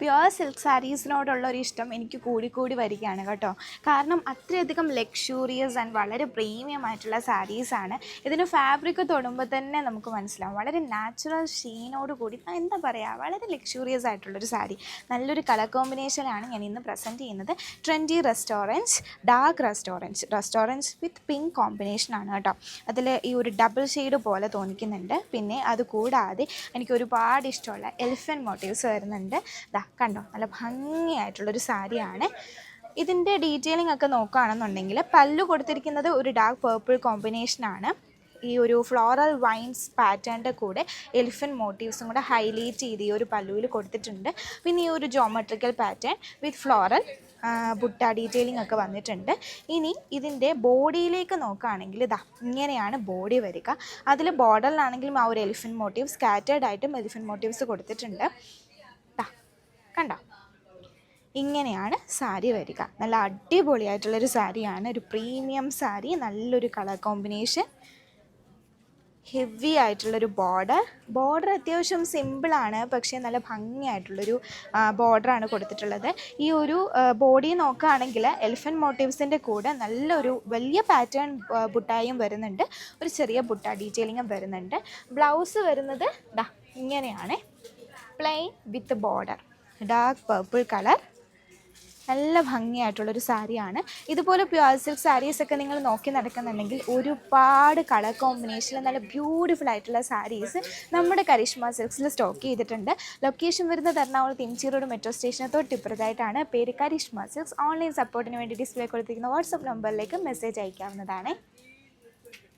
Pure silk സാരീസിനോടുള്ള ഒരു ഇഷ്ടം എനിക്ക് കൂടി വരികയാണ് കേട്ടോ. കാരണം അത്രയധികം ലക്ഷൂറിയസ് ആൻഡ് വളരെ പ്രീമിയം ആയിട്ടുള്ള സാരീസാണ്. ഇതിന് ഫാബ്രിക് തൊടുമ്പോൾ തന്നെ നമുക്ക് മനസ്സിലാവും, വളരെ നാച്ചുറൽ ഷീനോട് കൂടി എന്താ പറയുക, വളരെ ലക്ഷൂറിയസ് ആയിട്ടുള്ളൊരു സാരി. നല്ലൊരു കളർ കോമ്പിനേഷനാണ് ഞാൻ ഇന്ന് പ്രസൻറ്റ് ചെയ്യുന്നത്. ട്രെൻഡി ഡാർക്ക് റെസ്റ്റോറൻറ്റ് വിത്ത് പിങ്ക് കോമ്പിനേഷനാണ് കേട്ടോ. അതിൽ ഈ ഒരു ഡബിൾ ഷെയ്ഡ് പോലെ തോന്നിക്കുന്നുണ്ട്. പിന്നെ അത് കൂടാതെ എനിക്ക് ഒരുപാട് ഇഷ്ടമുള്ള എലിഫൻറ്റ് മോട്ടീവ്സ് വരുന്നുണ്ട്. കണ്ടോ, നല്ല ഭംഗിയായിട്ടുള്ളൊരു സാരിയാണ്. ഇതിൻ്റെ ഡീറ്റെയിലിംഗ് ഒക്കെ നോക്കുകയാണെന്നുണ്ടെങ്കിൽ പല്ലു കൊടുത്തിരിക്കുന്നത് ഒരു ഡാർക്ക് പേർപ്പിൾ കോമ്പിനേഷനാണ്. ഈ ഒരു ഫ്ലോറൽ വൈൻസ് പാറ്റേണിൻ്റെ കൂടെ എലിഫൻറ്റ് മോട്ടീവ്സും കൂടെ ഹൈലൈറ്റ് ചെയ്ത് ഈ ഒരു പല്ലുവിൽ കൊടുത്തിട്ടുണ്ട്. പിന്നെ ഈ ഒരു ജോമെട്രിക്കൽ പാറ്റേൺ വിത്ത് ഫ്ലോറൽ ബുട്ട ഡീറ്റെയിലിംഗ് ഒക്കെ വന്നിട്ടുണ്ട്. ഇനി ഇതിൻ്റെ ബോഡിയിലേക്ക് നോക്കുകയാണെങ്കിൽ ഇങ്ങനെയാണ് ബോഡി വരിക. അതിൽ ബോർഡറിലാണെങ്കിലും ആ ഒരു എലിഫൻറ്റ് മോട്ടീവ് സ്കാറ്റേർഡ് ആയിട്ടും എലിഫൻറ്റ് മോട്ടീവ്സ് കൊടുത്തിട്ടുണ്ട്. കണ്ടോ, ഇങ്ങനെയാണ് സാരി വരിക. നല്ല അടിപൊളിയായിട്ടുള്ളൊരു സാരിയാണ്, ഒരു പ്രീമിയം സാരി. നല്ലൊരു കളർ കോമ്പിനേഷൻ, ഹെവി ആയിട്ടുള്ളൊരു ബോർഡർ അത്യാവശ്യം സിമ്പിളാണ്, പക്ഷേ നല്ല ഭംഗിയായിട്ടുള്ളൊരു ബോർഡറാണ് കൊടുത്തിട്ടുള്ളത്. ഈ ഒരു ബോഡി നോക്കുകയാണെങ്കിൽ എലിഫൻറ്റ് മോട്ടീവ്സിൻ്റെ കൂടെ നല്ലൊരു വലിയ പാറ്റേൺ ബുട്ടായും വരുന്നുണ്ട്, ഒരു ചെറിയ ബുട്ട ഡീറ്റെയിലിങ്ങും വരുന്നുണ്ട്. ബ്ലൗസ് വരുന്നത് ഇങ്ങനെയാണ്, plain with border, dark purple colour. നല്ല ഭംഗിയായിട്ടുള്ളൊരു സാരിയാണ്. ഇതുപോലെ പ്യുവർ സിൽക്ക് സാരീസൊക്കെ നിങ്ങൾ നോക്കി നടക്കുന്നുണ്ടെങ്കിൽ ഒരുപാട് കളർ കോമ്പിനേഷനിൽ നല്ല ബ്യൂട്ടിഫുൾ ആയിട്ടുള്ള സാരീസ് നമ്മുടെ കരിഷ്മ സിൽക്സിൽ സ്റ്റോക്ക് ചെയ്തിട്ടുണ്ട്. ലൊക്കേഷൻ വരുന്നത് എറണാകുളത്ത് എംജി റോഡ് മെട്രോ സ്റ്റേഷന് തൊട്ടിപ്പുറത്തായിട്ടാണ്. പേര് കരിഷ്മ സിൽക്സ്. ഓൺലൈൻ സപ്പോർട്ടിന് വേണ്ടി ഡിസ്പ്ലേ കൊടുത്തിരിക്കുന്ന വാട്സപ്പ് നമ്പറിലേക്ക് മെസ്സേജ് അയക്കാവുന്നതാണ്.